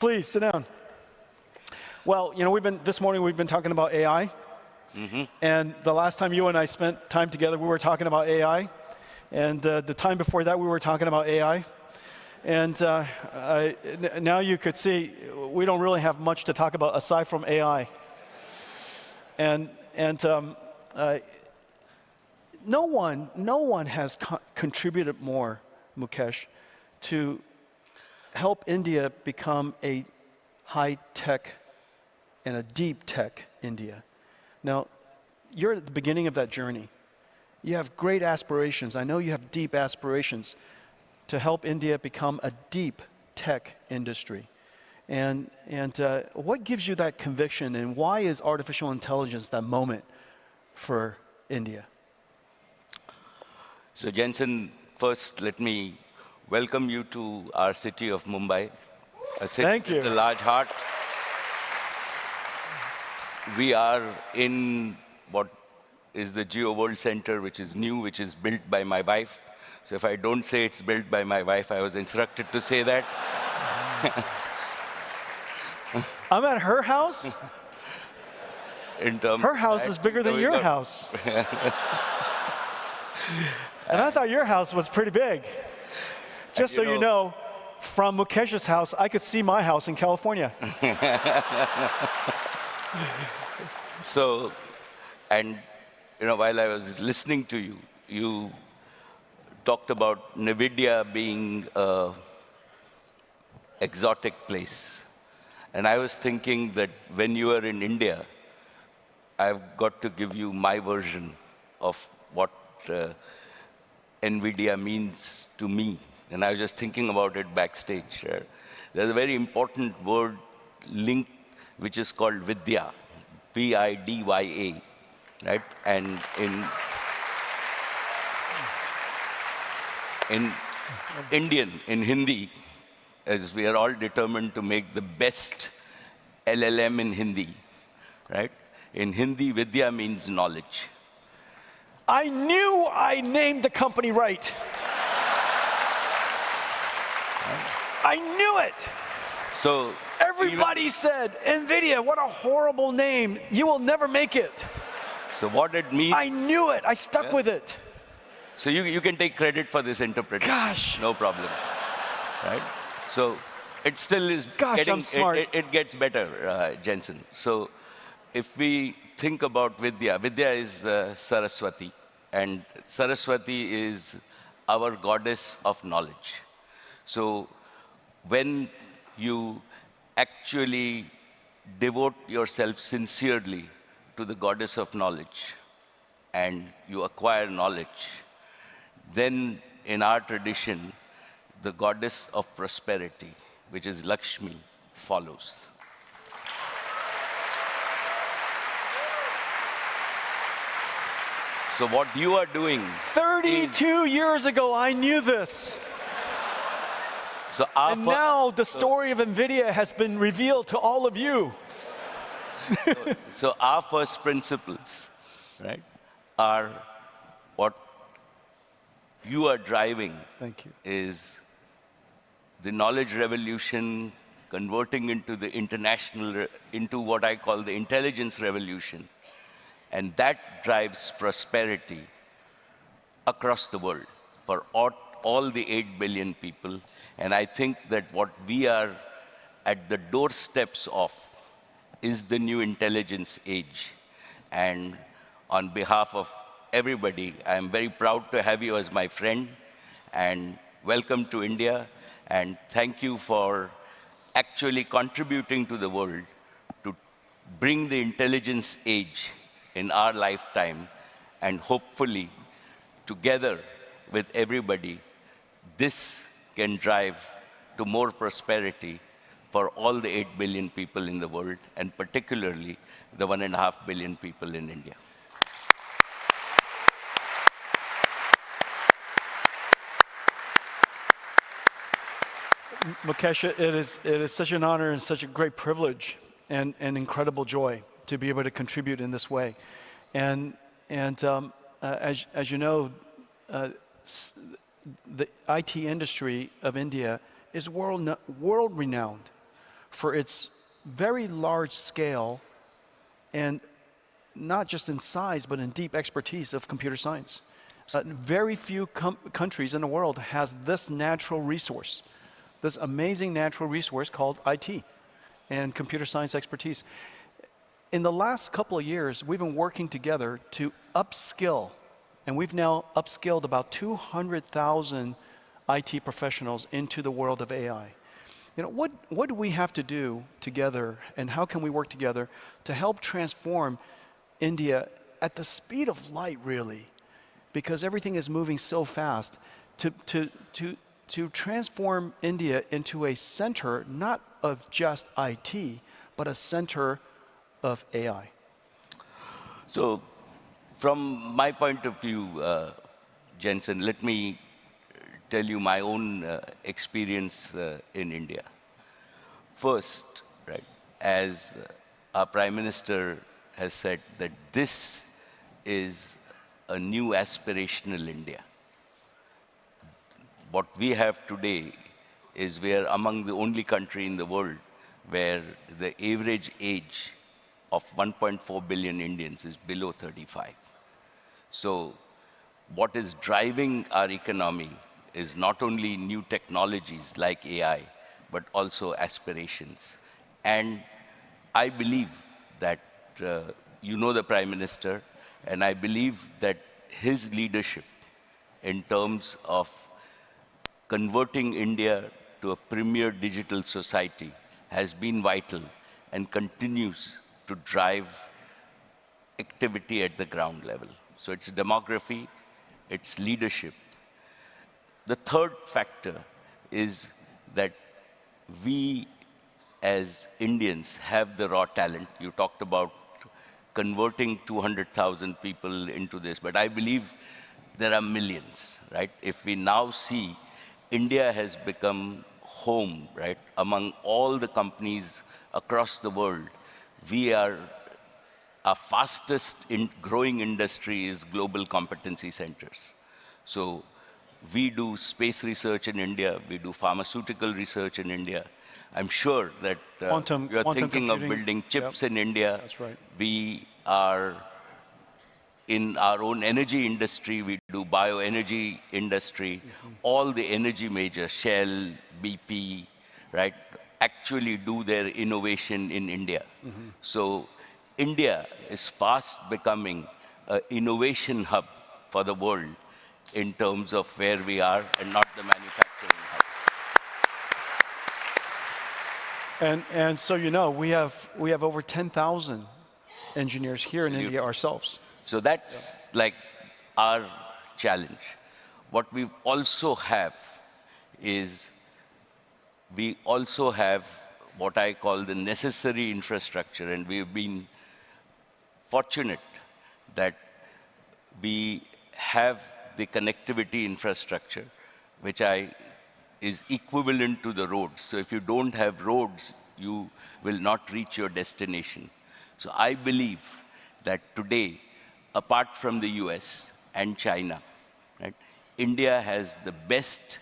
Please sit down. Well, you know, this morning we've been talking about AI. And the last time you and I spent time together, we were talking about AI. And the time before that, we were talking about AI. And now you could see we don't really have much to talk about aside from AI. And no one has contributed more, Mukesh, to help India become a high-tech and a deep-tech India. Now, you're at the beginning of that journey. You have great aspirations. I know you have deep aspirations to help India become a deep tech industry. And what gives you that conviction, and why is artificial intelligence that moment for India? So Jensen, first let me welcome you to our city of Mumbai, a city with a large heart. We are in what is the Geo World Center, which is new, which is built by my wife. So if I don't say it's built by my wife, I was instructed to say that. I'm at her house? Her house is bigger than your house. And I thought your house was pretty big. Just so you know, from Mukesh's house, I could see my house in California. So, and you know, while I was listening to you, you talked about Nvidia being an exotic place. And I was thinking that when you are in India, I've got to give you my version of what Nvidia means to me. And I was just thinking about it backstage. There's a very important word linked, which is called Vidya, V-I-D-Y-A, right? And in Indian, in Hindi, as we are all determined to make the best LLM in Hindi, right? In Hindi, Vidya means knowledge. I knew I named the company right. I knew it. So everybody said, Nvidia, what a horrible name. You will never make it. So what it means... I knew it. I stuck with it. So you can take credit for this interpretation. Gosh. No problem. Right? So it still is I'm smart. It gets better, Jensen. So if we think about Vidya, Vidya is Saraswati. And Saraswati is our goddess of knowledge. So when you actually devote yourself sincerely to the goddess of knowledge and you acquire knowledge, then in our tradition, the goddess of prosperity, which is Lakshmi, follows. So what you are doing... 32 years ago, I knew this. So and now the story of Nvidia has been revealed to all of you. So our first principles, right, are what you are driving. Thank you. Is the knowledge revolution converting into the into what I call the intelligence revolution. And that drives prosperity across the world for all the 8 billion people. And I think that what we are at the doorsteps of is the new intelligence age. And on behalf of everybody, I am very proud to have you as my friend. And welcome to India. And thank you for actually contributing to the world to bring the intelligence age in our lifetime. And hopefully, together with everybody, this can drive to more prosperity for all the 8 billion people in the world, and particularly the 1.5 billion people in India. Mukesh, it is such an honor and such a great privilege and incredible joy to be able to contribute in this way. And as you know, the IT industry of India is world-renowned for its very large scale and not just in size, but in deep expertise of computer science. Very few countries in the world has this natural resource, this amazing natural resource called IT and computer science expertise. In the last couple of years, we've been working together to upskill, and we've now upskilled about 200,000 IT professionals into the world of AI. You know, what do we have to do together, and how can we work together to help transform India at the speed of light, really? Because everything is moving so fast, to transform India into a center, not of just IT, but a center of AI. So, from my point of view, Jensen, let me tell you my own experience in India. First, right, as our Prime Minister has said, that this is a new aspirational India. What we have today is we are among the only country in the world where the average age of 1.4 billion Indians is below 35. So what is driving our economy is not only new technologies like AI, but also aspirations. And I believe that, you know the Prime Minister, and I believe that his leadership in terms of converting India to a premier digital society has been vital and continues to drive activity at the ground level. So it's demography, it's leadership. The third factor is that we as Indians have the raw talent. You talked about converting 200,000 people into this, but I believe there are millions, right? If we now see India has become home, right, among all the companies across the world, our fastest growing industry is global competency centers. So we do space research in India, we do pharmaceutical research in India. I'm sure that you're thinking of building chips in India. That's right. We are in our own energy industry, we do bioenergy industry. All the energy majors, Shell, BP, right, actually do their innovation in India. So India is fast becoming an innovation hub for the world in terms of where we are and not the manufacturing hub. And so you know, we have over 10,000 engineers here in India ourselves. So that's like our challenge. What we also have is, we also have what I call the necessary infrastructure, and we've been fortunate that we have the connectivity infrastructure, which is equivalent to the roads. So if you don't have roads, you will not reach your destination. So I believe that today, apart from the US and China, right, India has the best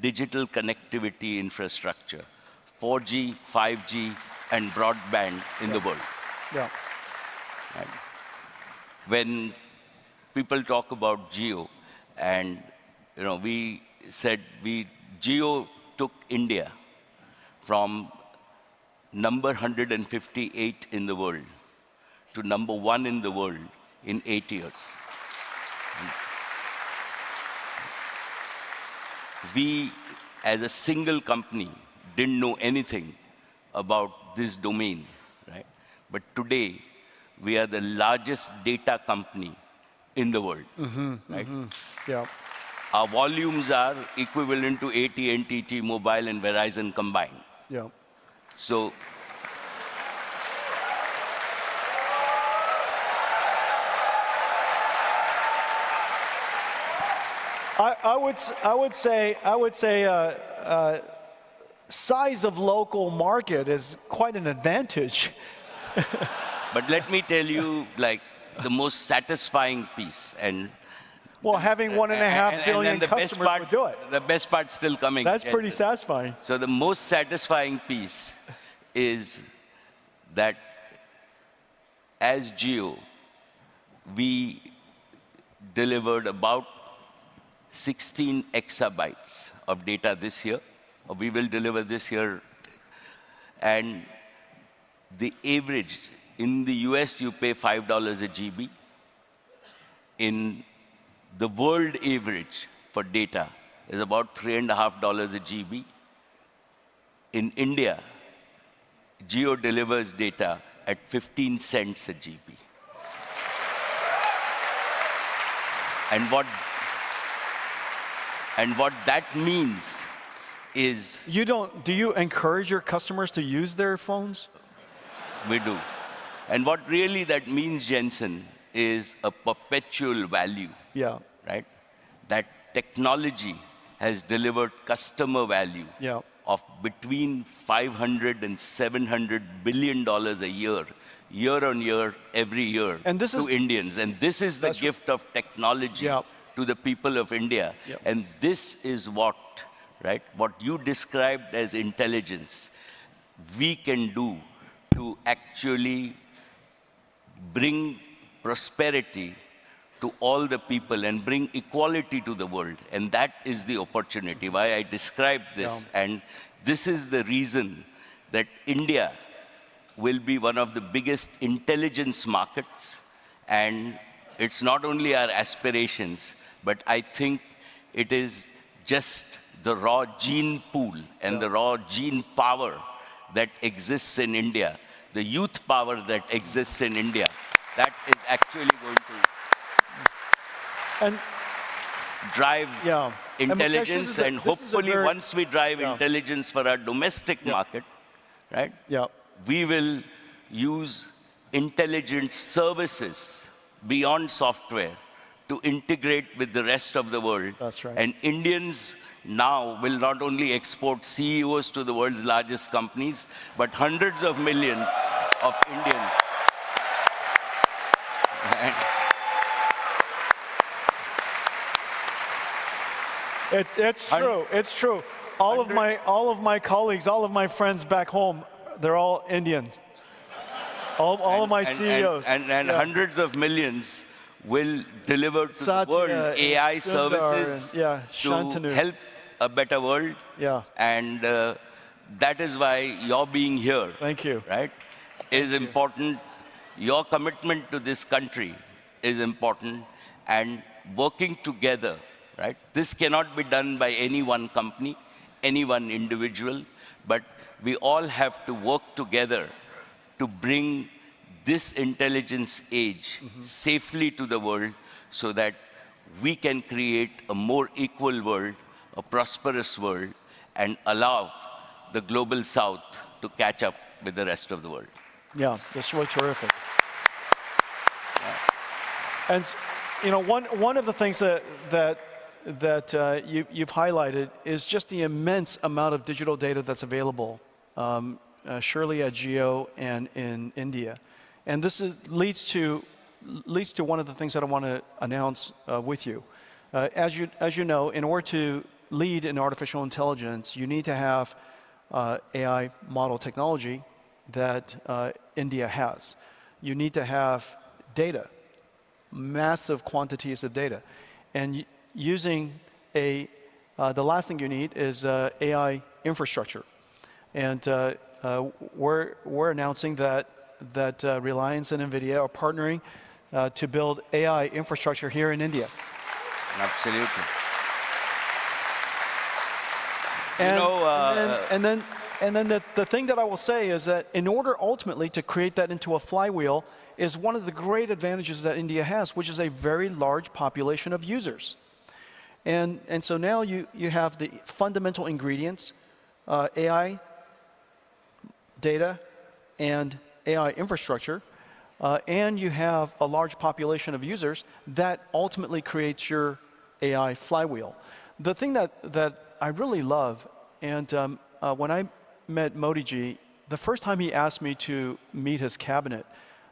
digital connectivity infrastructure, 4G, 5G, and broadband in the world. Yeah. Right. When people talk about Geo, and you know, we said Geo took India from number 158 in the world to number 1 in the world in 8 years. We, as a single company, didn't know anything about this domain, right? But today, we are the largest data company in the world, right? Yeah. Our volumes are equivalent to AT&T, T-Mobile, and Verizon combined. Yeah. So, I would say size of local market is quite an advantage. but let me tell you, like, the most satisfying piece, and well, having 1.5 billion customers would do it. The best part's still coming. That's pretty satisfying. So the most satisfying piece is that as Jio, we delivered about 16 exabytes of data this year, or we will deliver this year. And the average, in the US, you pay $5 a GB. In the world average for data is about $3.50 a GB. In India, Jio delivers data at 15 cents a GB. And what that means is... Do you encourage your customers to use their phones? We do. And what really that means, Jensen, is a perpetual value. Yeah. Right? That technology has delivered customer value of between $500 and $700 billion a year on year, every year, and this to Indians. And this is the gift of technology to the people of India. And this is what you described as intelligence, we can do to actually bring prosperity to all the people and bring equality to the world. And that is the opportunity, why I described this. And this is the reason that India will be one of the biggest intelligence markets. And it's not only our aspirations, but I think it is just the raw gene pool and the raw gene power that exists in India, the youth power that exists in India, that is actually going to drive intelligence, and hopefully once we drive intelligence for our domestic market, right? We will use intelligent services beyond software to integrate with the rest of the world. That's right. And Indians now will not only export CEOs to the world's largest companies, but hundreds of millions of Indians. It's true. It's true. All of my colleagues, all of my friends back home, they're all Indians. All of my CEOs. And hundreds of millions will deliver to the world AI services to help a better world. And that is why your being here, thank you, right, is important. Your commitment to this country is important, and working together, right? This cannot be done by any one company, any one individual, but we all have to work together to bring this intelligence age safely to the world so that we can create a more equal world, a prosperous world, and allow the global south to catch up with the rest of the world. Yeah, that's really terrific. And one of the things that you've highlighted is just the immense amount of digital data that's available, surely at Jio and in India. And this leads to one of the things that I want to announce with you. As you know, in order to lead in artificial intelligence, you need to have AI model technology that India has. You need to have data, massive quantities of data. And using the last thing you need is AI infrastructure. And we're announcing that Reliance and Nvidia are partnering to build AI infrastructure here in India. Absolutely. And then the thing that I will say is that in order ultimately to create that into a flywheel is one of the great advantages that India has, which is a very large population of users. And so now you have the fundamental ingredients, AI, data, and AI infrastructure, and you have a large population of users that ultimately creates your AI flywheel. The thing that I really love, and when I met Modi ji, the first time he asked me to meet his cabinet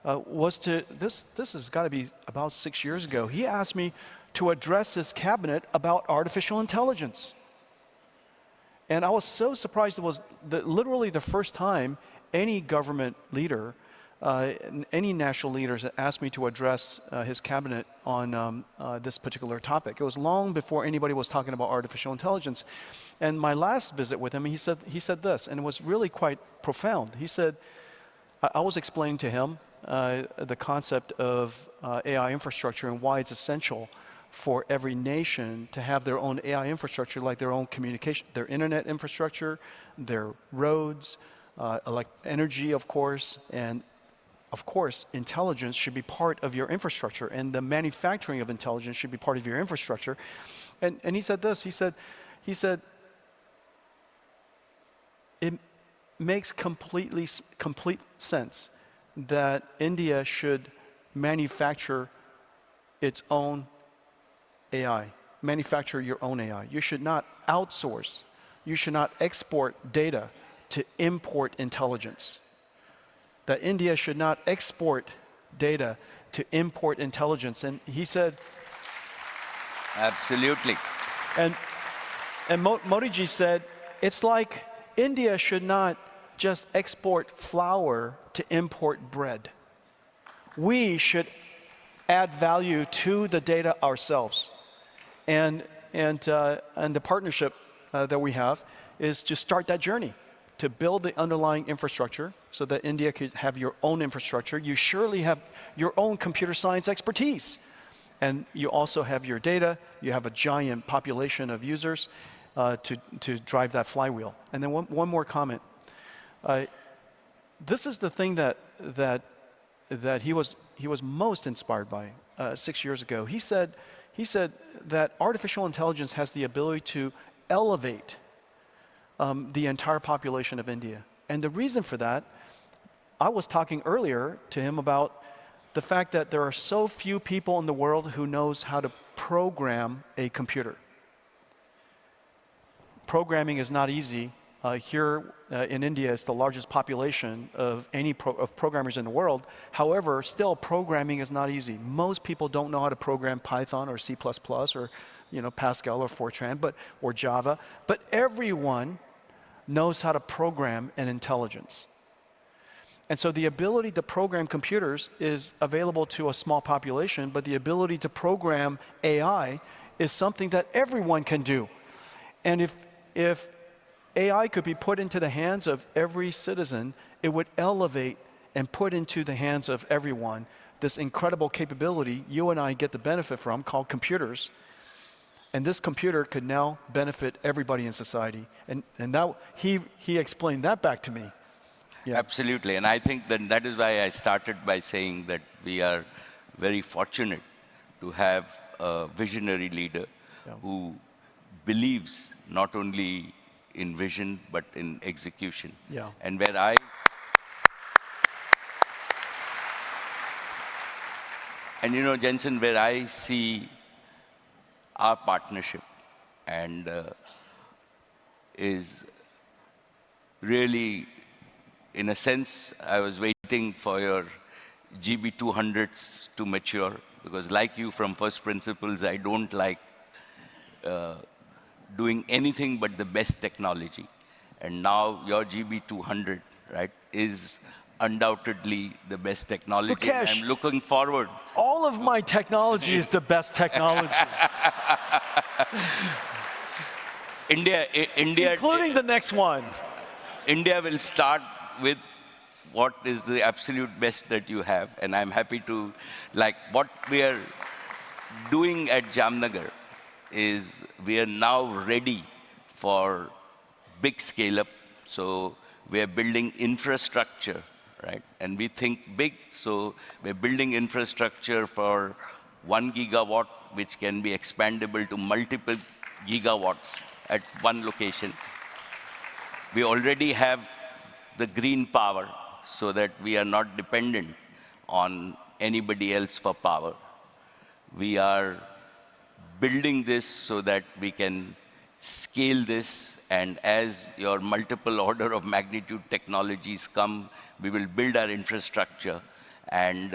was this has got to be about 6 years ago. He asked me to address his cabinet about artificial intelligence. And I was so surprised. It was literally the first time any government leader, any national leaders that asked me to address his cabinet on this particular topic. It was long before anybody was talking about artificial intelligence. And my last visit with him, he said this, and it was really quite profound. He said, I was explaining to him the concept of AI infrastructure and why it's essential for every nation to have their own AI infrastructure, like their own communication, their internet infrastructure, their roads, like energy, of course, and of course, intelligence should be part of your infrastructure, and the manufacturing of intelligence should be part of your infrastructure. And he said this, he said, it makes complete sense that India should manufacture its own AI, manufacture your own AI. You should not outsource, you should not export data to import intelligence. That India should not export data to import intelligence. And he said... Absolutely. And Modi ji said, it's like India should not just export flour to import bread. We should add value to the data ourselves. And the partnership that we have is to start that journey, to build the underlying infrastructure so that India could have your own infrastructure. You surely have your own computer science expertise. And you also have your data. You have a giant population of users to drive that flywheel. And then one more comment. This is the thing that he was most inspired by 6 years ago. He said that artificial intelligence has the ability to elevate the entire population of India. And the reason for that, I was talking earlier to him about the fact that there are so few people in the world who knows how to program a computer. Programming is not easy. Here in India, it's the largest population of any programmers in the world. However, still programming is not easy. Most people don't know how to program Python or C++ or Pascal or Fortran, or Java. But everyone knows how to program an intelligence. And so the ability to program computers is available to a small population, but the ability to program AI is something that everyone can do. And if AI could be put into the hands of every citizen, it would elevate and put into the hands of everyone this incredible capability you and I get the benefit from, called computers. And this computer could now benefit everybody in society. And that, he explained that back to me. Yeah. Absolutely. And I think that is why I started by saying that we are very fortunate to have a visionary leader who believes not only in vision, but in execution. Yeah. And Jensen, where I see our partnership and is really, in a sense, I was waiting for your GB200s to mature, because like you, from first principles, I don't like doing anything but the best technology. And now your GB200, right, is undoubtedly the best technology. Mukesh, I'm looking forward. All of my technology is the best technology. India, including the next one. India will start with what is the absolute best that you have. And I'm happy to, like what we are doing at Jamnagar is we are now ready for big scale up. So we are building infrastructure, right? And we think big, so we're building infrastructure for 1 gigawatt, which can be expandable to multiple gigawatts at one location. We already have the green power so that we are not dependent on anybody else for power. We are building this so that we can scale this, and as your multiple order of magnitude technologies come, we will build our infrastructure, and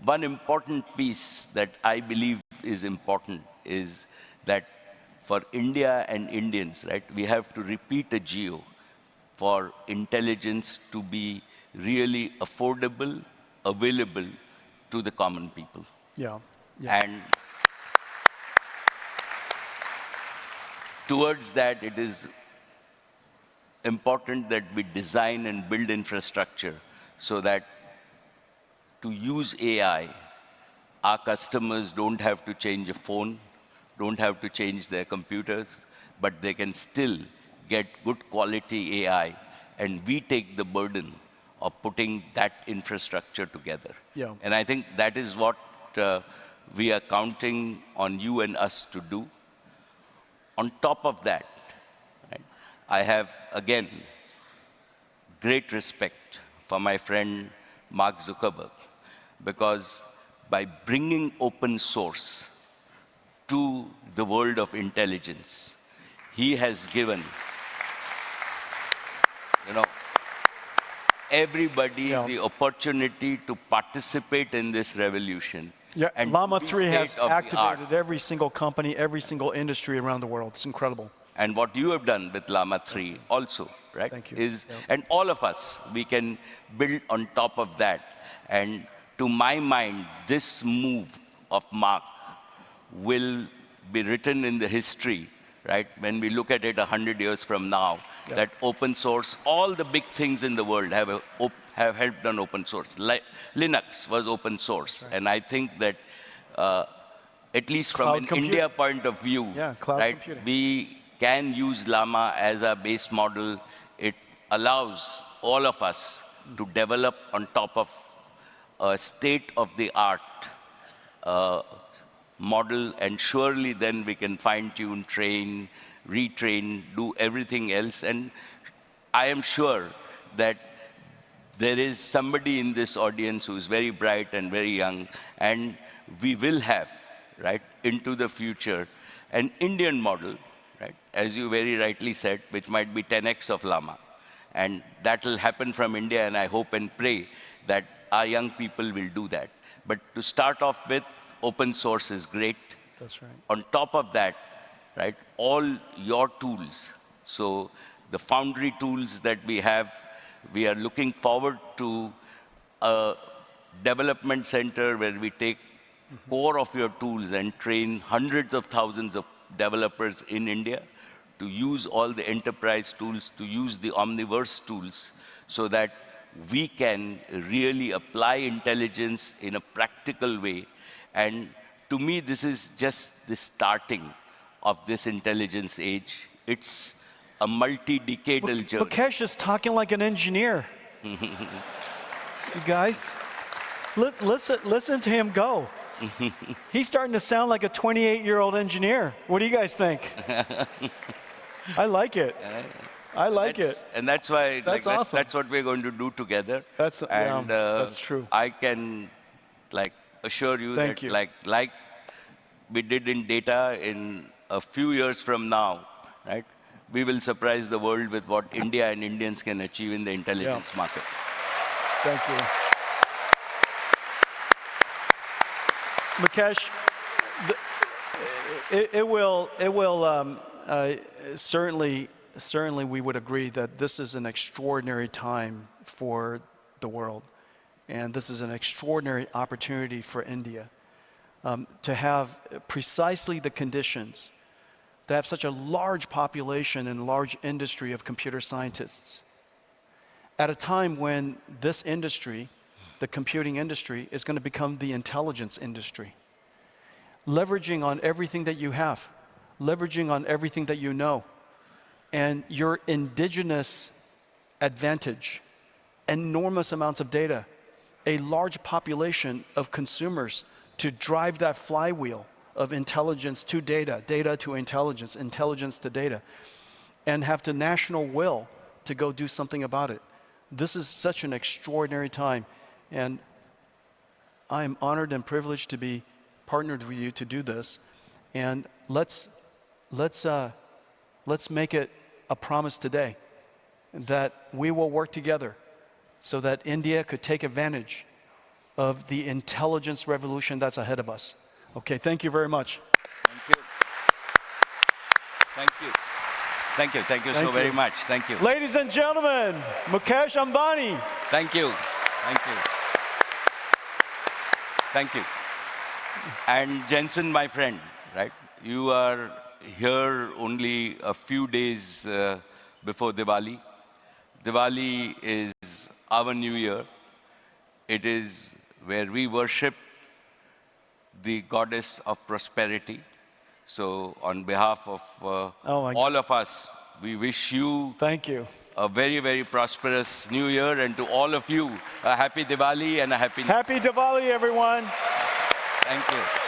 one important piece that I believe is important is that for India and Indians, right, we have to repeat a geo. for intelligence to be really affordable, available to the common people. Yeah. Yeah. And towards that, it is important that we design and build infrastructure so that to use AI, our customers don't have to change a phone, don't have to change their computers, but they can still get good quality AI, and we take the burden of putting that infrastructure together. Yeah. And I think that is what we are counting on you and us to do. On top of that, right, I have, again, great respect for my friend Mark Zuckerberg, because by bringing open source to the world of intelligence, he has given, everybody the opportunity to participate in this revolution. Yeah, And Llama be 3 has state-of-the-art. activated every single company, every single industry around the world. It's incredible. And what you have done with Llama 3 also, right? Thank you. Is, Yep. and all of us, we can build on top of that. And to my mind, this move of Mark will be written in the history, right? When we look at it 100 years from now, Yep. that open source, all the big things in the world have helped on open source. Like Linux was open source. Right. And I think that at least from an India point of view, cloud right, computing. we can use Llama as a base model. It allows all of us to develop on top of a state-of-the-art model, and surely then we can fine-tune, train, retrain, do everything else. And I am sure that there is somebody in this audience who is very bright and very young, and we will have, right, into the future, an Indian model, right, as you very rightly said, which might be 10x of Llama. And that will happen from India, and I hope and pray that our young people will do that. But to start off with, open source is great. That's right. On top of that, right, all your tools, so the Foundry tools that we have, we are looking forward to a development center where we take core of your tools and train hundreds of thousands of developers in India to use all the enterprise tools, to use the Omniverse tools, so that we can really apply intelligence in a practical way. And to me, this is just the starting of this intelligence age. It's a multi-decadal journey. Mukesh is talking like an engineer. You guys, listen to him go. He's starting to sound like a 28-year-old engineer. What do you guys think? I like it. I like it. And that's why awesome. That's what we're going to do together. That's true. I can assure you Thank that you. like we did in data, in a few years from now, right, we will surprise the world with what India and Indians can achieve in the intelligence market. Thank you. Mukesh, certainly we would agree that this is an extraordinary time for the world. And this is an extraordinary opportunity for India to have precisely the conditions, to have such a large population and large industry of computer scientists at a time when this industry, the computing industry, is going to become the intelligence industry. Leveraging on everything that you have, leveraging on everything that you know, and your indigenous advantage, enormous amounts of data, a large population of consumers to drive that flywheel of intelligence to data, data to intelligence, intelligence to data, and have the national will to go do something about it. This is such an extraordinary time, and I am honored and privileged to be partnered with you to do this. And let's make it a promise today that we will work together so that India could take advantage of the intelligence revolution that's ahead of us. Okay, thank you very much. Thank you. Thank you. Thank you. Thank you Thank so very you. much. Thank you. Ladies and gentlemen, Mukesh Ambani. Thank you. Thank you. Thank you. And Jensen, my friend, right? You are here only a few days before Diwali. Diwali is our new year. It is where we worship the goddess of prosperity. So on behalf of all of us, we wish you Thank you. a very, very prosperous new year, and to all of you, a happy Diwali and a happy... Happy Diwali, everyone. Thank you.